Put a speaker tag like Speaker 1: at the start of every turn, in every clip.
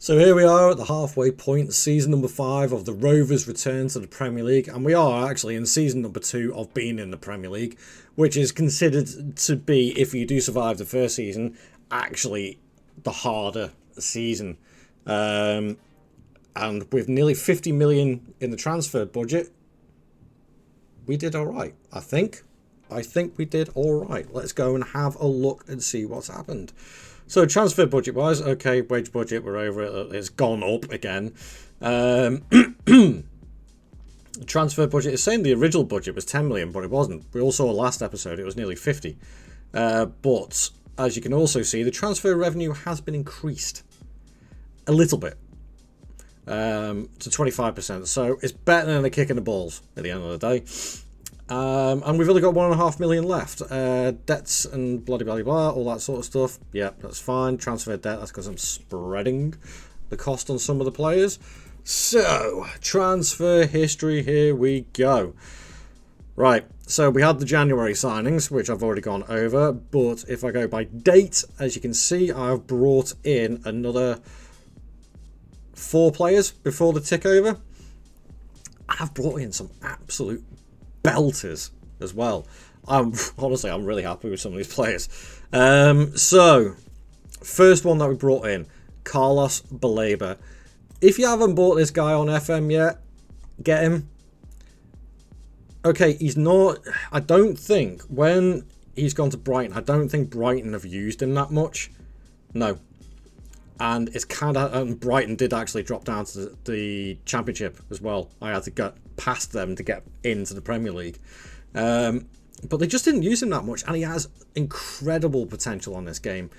Speaker 1: So here we are at the halfway point, season number 5 of the Rovers Return to the Premier League, and we are actually in season number 2 of being in the Premier League, which is considered to be, if you do survive the first season, actually the harder season. And with nearly 50 million in the transfer budget, we did all right, I think. I think we did all right. Let's go and have a look and see what's happened. So transfer budget wise, okay, wage budget, we're over it. It's gone up again. Transfer budget is saying the original budget was 10 million, but it wasn't. We all saw last episode, it was nearly 50. But as you can also see, the transfer revenue has been increased a little bit to 25%. So it's better than a kick in the balls at the end of the day. And we've only got 1.5 million left. Debts and blah, blah, blah, all that sort of stuff. Yeah, that's fine. Transfer debt, that's because I'm spreading the cost on some of the players. So, transfer history, here we go. Right, so we had the January signings, which I've already gone over. But if I go by date, as you can see, I've brought in another 4 players before the tick over. I've brought in some absolute belters as well. I'm really happy with some of these players. So first one that we brought in, Carlos Baleba. If you haven't bought this guy on FM yet, get him. Okay, he's not, I don't think when he's gone to Brighton, I don't think Brighton have used him that much. No. And it's kind of, and Brighton did actually drop down to the Championship as well. I had to get past them to get into the Premier League. But they just didn't use him that much. And he has incredible potential on this game.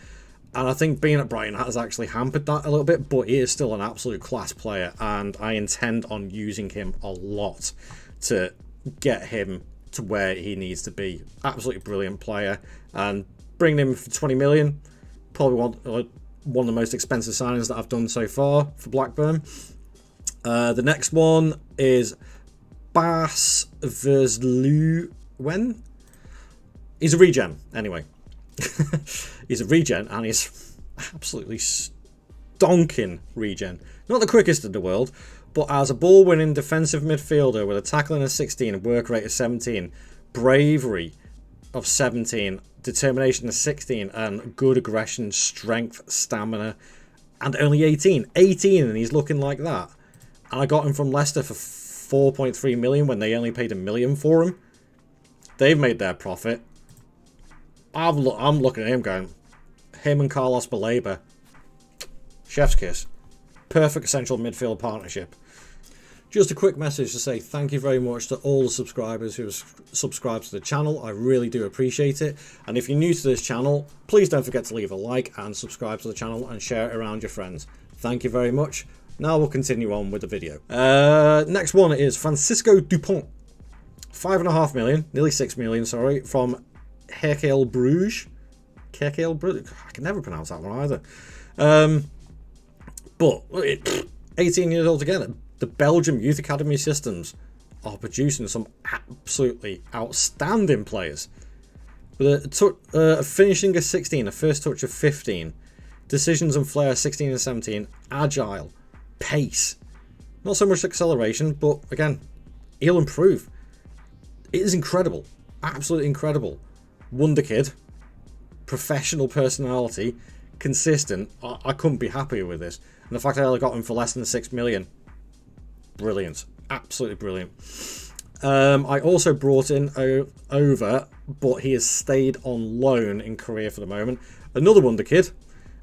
Speaker 1: And I think being at Brighton has actually hampered that a little bit. But he is still an absolute class player. And I intend on using him a lot to get him to where he needs to be. Absolutely brilliant player. And bringing him for 20 million, probably one of the most expensive signings that I've done so far for Blackburn. The next one is Bas Versluwen. He's a regen, anyway. He's a regen, and he's absolutely stonking regen. Not the quickest in the world, but as a ball-winning defensive midfielder with a tackling of 16, a work rate of 17, bravery of 17, determination of 16, and good aggression, strength, stamina, and only 18, and he's looking like that. And I got him from Leicester for 4.3 million when they only paid $1 million for him. They've made their profit. I'm looking at him going, him and Carlos Baleba, chef's kiss, perfect central midfield partnership. Just a quick message to say thank you very much to all the subscribers who have subscribed to the channel. I really do appreciate it. And if you're new to this channel, please don't forget to leave a like and subscribe to the channel and share it around your friends. Thank you very much. Now we'll continue on with the video. Next one is Francisco Dupont. 5.5 million, nearly 6 million, sorry, from Herkel Bruges. Herkel Bruges? I can never pronounce that one either. But 18 years old again. The Belgium Youth Academy systems are producing some absolutely outstanding players. With a finishing of 16, a first touch of 15, decisions and flair 16 and 17, agile, pace. Not so much acceleration, but again, he'll improve. It is incredible. Absolutely incredible. Wonder kid. Professional personality. Consistent. I couldn't be happier with this. And the fact I only got him for less than 6 million. Brilliant. Absolutely brilliant. I also brought in over, but he has stayed on loan in Korea for the moment. Another wonder kid,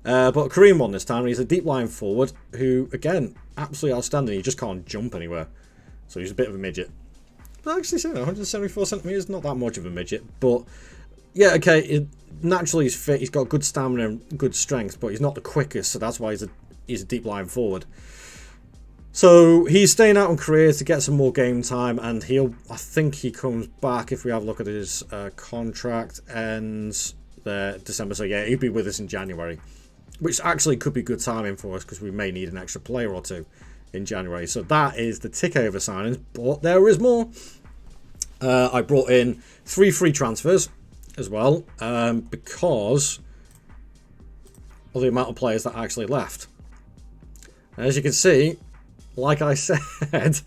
Speaker 1: but a Korean one this time. He's a deep line forward who, again, absolutely outstanding. He just can't jump anywhere. So he's a bit of a midget. But actually, 174 centimetres, not that much of a midget. But, yeah, okay, naturally he's fit. He's got good stamina and good strength, but he's not the quickest, so that's why he's a deep line forward. So he's staying out in Korea to get some more game time, and I think he comes back if we have a look at his contract ends there December. So yeah, he'll be with us in January, which actually could be good timing for us because we may need an extra player or two in January. So that is the tick over signings, but there is more. I brought in 3 free transfers as well because of the amount of players that actually left. As you can see, like I said,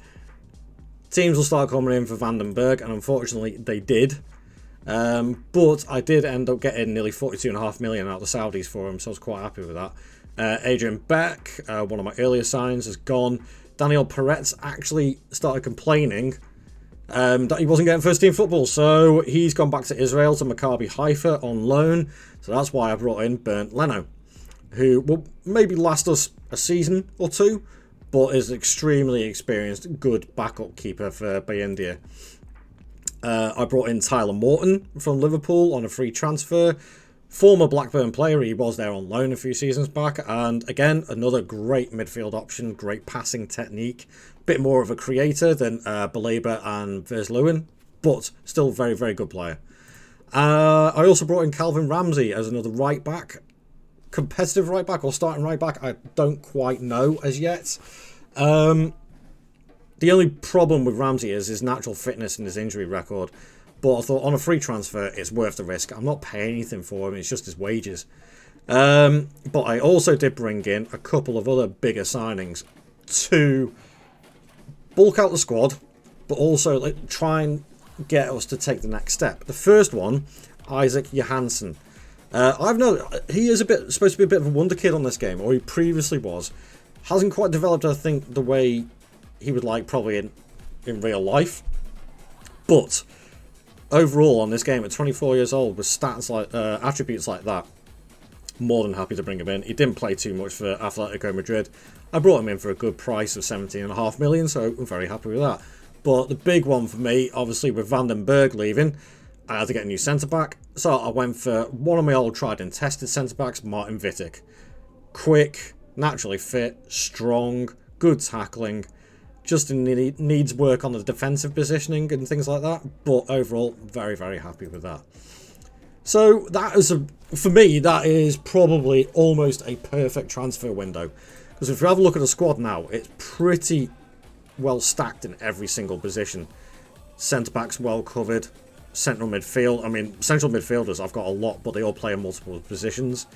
Speaker 1: teams will start coming in for Vandenberg, and unfortunately they did. But I did end up getting nearly 42.5 million out of the Saudis for him, so I was quite happy with that. Adrian Beck, one of my earlier signs, has gone. Daniel Peretz actually started complaining that he wasn't getting first team football, so he's gone back to Israel to Maccabi Haifa on loan. So that's why I brought in Bernd Leno, who will maybe last us a season or two, but is extremely experienced, good backup keeper for India. I brought in Tyler Morton from Liverpool on a free transfer. Former Blackburn player, he was there on loan a few seasons back, and again, another great midfield option, great passing technique, bit more of a creator than Baleba and Versluwen, but still very, very good player. I also brought in Calvin Ramsey as another right back, competitive right back or starting right back, I don't quite know as yet. The only problem with Ramsey is his natural fitness and his injury record. But I thought on a free transfer, it's worth the risk. I'm not paying anything for him. It's just his wages. But I also did bring in a couple of other bigger signings to bulk out the squad, but also try and get us to take the next step. The first one, Isaac Johansson. He is supposed to be a bit of a wonder kid on this game, or he previously was. Hasn't quite developed, I think, the way he would like probably in real life. But overall on this game at 24 years old with stats like attributes like that, more than happy to bring him in. He didn't play too much for Atletico Madrid. I brought him in for a good price of 17.5 million, so I'm very happy with that. But the big one for me, obviously with Vandenberg leaving, I had to get a new centre-back. So I went for one of my old tried and tested centre-backs, Martin Vitek. Quick, naturally fit, strong, good tackling. Just needs work on the defensive positioning and things like that. But overall, very, very happy with that. So that is, for me, that is probably almost a perfect transfer window. Because if you have a look at the squad now, it's pretty well stacked in every single position. Centre-backs well covered. Central midfield. I mean, central midfielders, I've got a lot, but they all play in multiple positions.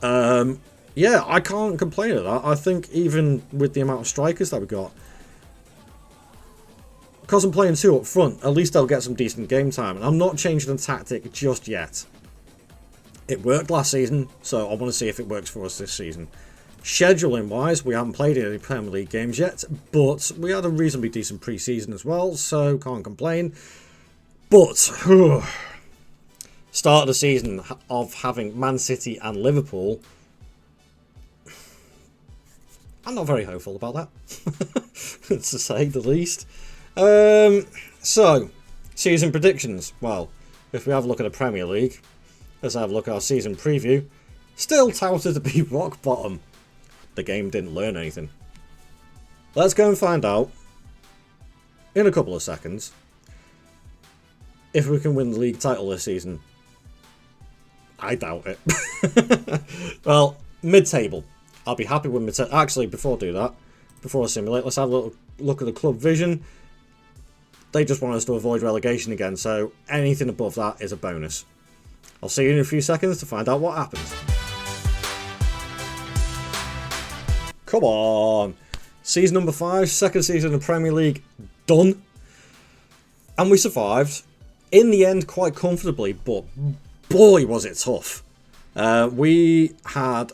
Speaker 1: Yeah, I can't complain at that. I think even with the amount of strikers that we got, because I'm playing two up front, at least I'll get some decent game time. And I'm not changing the tactic just yet. It worked last season, so I want to see if it works for us this season. Scheduling wise, we haven't played any Premier League games yet, but we had a reasonably decent pre-season as well, so can't complain. But start of the season of having Man City and Liverpool, I'm not very hopeful about that, to say the least. So, season predictions. Well, if we have a look at the Premier League, let's have a look at our season preview. Still touted to be rock bottom. The game didn't learn anything. Let's go and find out, in a couple of seconds, if we can win the league title this season. I doubt it. Well, mid-table. I'll be happy with mid-table. Actually, before I do that, before I simulate, let's have a little look at the club vision. They just want us to avoid relegation again, so anything above that is a bonus. I'll see you in a few seconds to find out what happens. Come on. Season number 5, second season of the Premier League, done. And we survived. In the end, quite comfortably, but boy was it tough. We had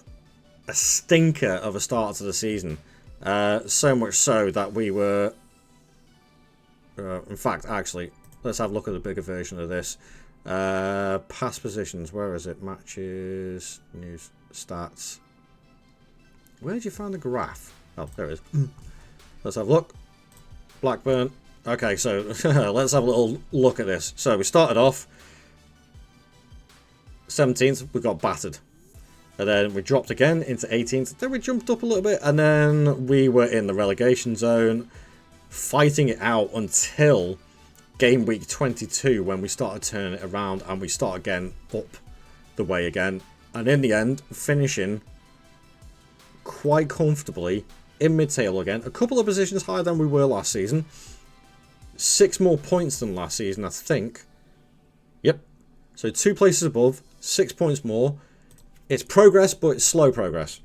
Speaker 1: a stinker of a start to the season. So much so that we were... in fact, actually, let's have a look at the bigger version of this. Past positions, where is it? Matches, news, stats. Where did you find the graph? Oh, there it is. Let's have a look. Blackburn. Okay, so let's have a little look at this. So we started off 17th, we got battered. And then we dropped again into 18th. Then we jumped up a little bit, and then we were in the relegation zone, fighting it out until game week 22 when we started turning it around and we start again up the way again. And in the end, finishing quite comfortably in mid-table again. A couple of positions higher than we were last season. 6 more points than last season, I think. Yep. So 2 places above, 6 points more. It's progress, but it's slow progress.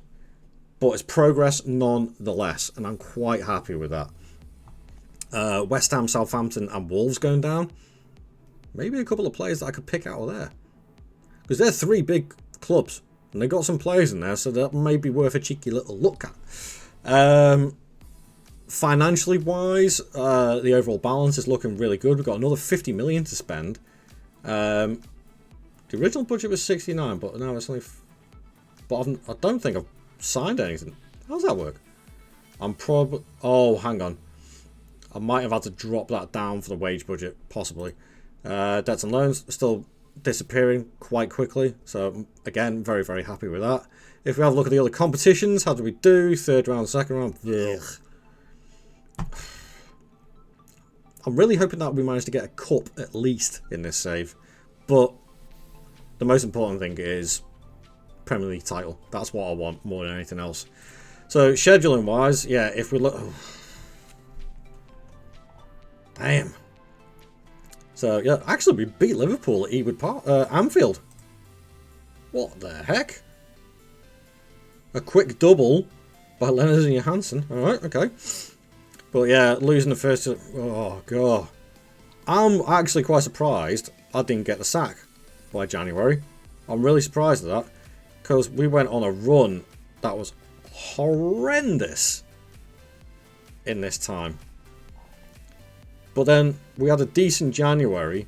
Speaker 1: but it's progress nonetheless, and I'm quite happy with that. West Ham, Southampton and Wolves going down. Maybe a couple of players that I could pick out of there. Because they're 3 big clubs, and they've got some players in there, so that may be worth a cheeky little look at. Financially wise, the overall balance is looking really good. We've got another 50 million to spend. The original budget was 69, but now it's only... But I don't think I've signed anything. How does that work? I'm probably... Oh, hang on. I might have had to drop that down for the wage budget, possibly. Debts and loans still disappearing quite quickly. So, again, very, very happy with that. If we have a look at the other competitions, how do we do? 3rd round, 2nd round. Ugh. I'm really hoping that we manage to get a cup at least in this save. But the most important thing is Premier League title. That's what I want more than anything else. So, scheduling wise, yeah, if we look... Oh. Damn. So, yeah, actually we beat Liverpool at Anfield. What the heck? A quick double by Lenners and Johansson. Alright, okay. But yeah, losing the first... Oh, God. I'm actually quite surprised I didn't get the sack by January. I'm really surprised at that. Because we went on a run that was horrendous in this time. But then we had a decent January.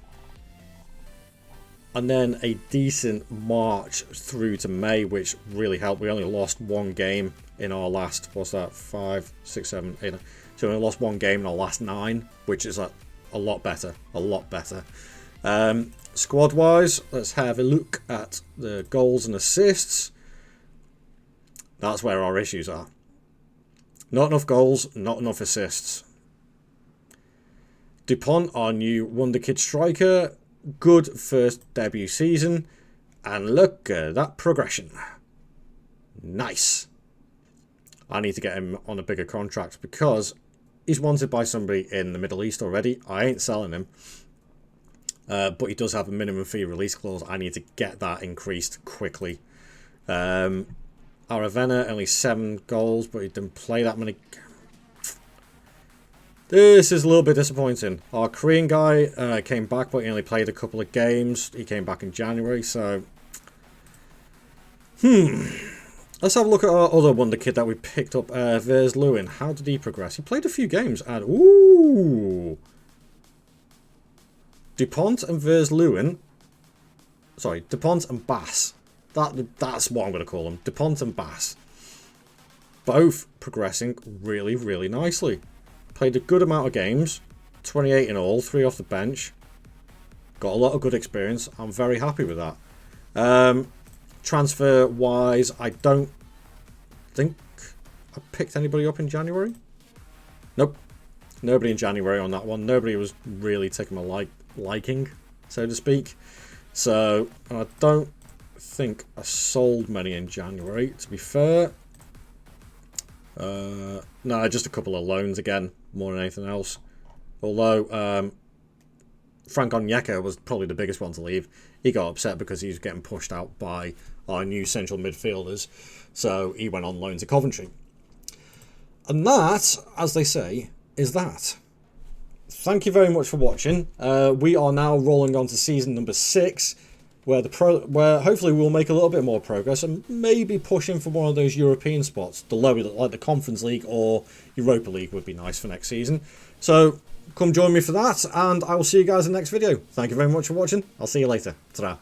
Speaker 1: And then a decent March through to May, which really helped. We only lost 1 game in our last, what's that, 5, 6, 7, 8, 9. So we only lost 1 game in our last 9, which is a lot better. A lot better. Squad-wise, let's have a look at the goals and assists. That's where our issues are. Not enough goals, not enough assists. Dupont, our new wonder kid striker, good first debut season, and look at that progression. Nice. I need to get him on a bigger contract because he's wanted by somebody in the Middle East already. I ain't selling him, but he does have a minimum fee release clause. I need to get that increased quickly. Aravena, only 7 goals, but he didn't play that many. This is a little bit disappointing. Our Korean guy came back, but he only played a couple of games. He came back in January, so... Let's have a look at our other wonder kid that we picked up, Rovers Return. How did he progress? He played a few games, and... Ooh! Dupont and Rovers Return. Sorry, Dupont and Bass. That's what I'm going to call them. Dupont and Bass. Both progressing really, really nicely. Played a good amount of games, 28 in all, 3 off the bench. Got a lot of good experience. I'm very happy with that. Transfer-wise, I don't think I picked anybody up in January. Nope. Nobody in January on that one. Nobody was really taking my liking, so to speak. So, I don't think I sold many in January, to be fair. No, just a couple of loans again, more than anything else. Although, Frank Onyeka was probably the biggest one to leave. He got upset because he was getting pushed out by our new central midfielders. So he went on loan to Coventry. And that, as they say, is that. Thank you very much for watching. We are now rolling on to season number 6. Where hopefully we'll make a little bit more progress and maybe pushing for one of those European spots. The lower, like the Conference League or Europa League, would be nice for next season. So come join me for that, and I will see you guys in the next video. Thank you very much for watching. I'll see you later. Ta-ra.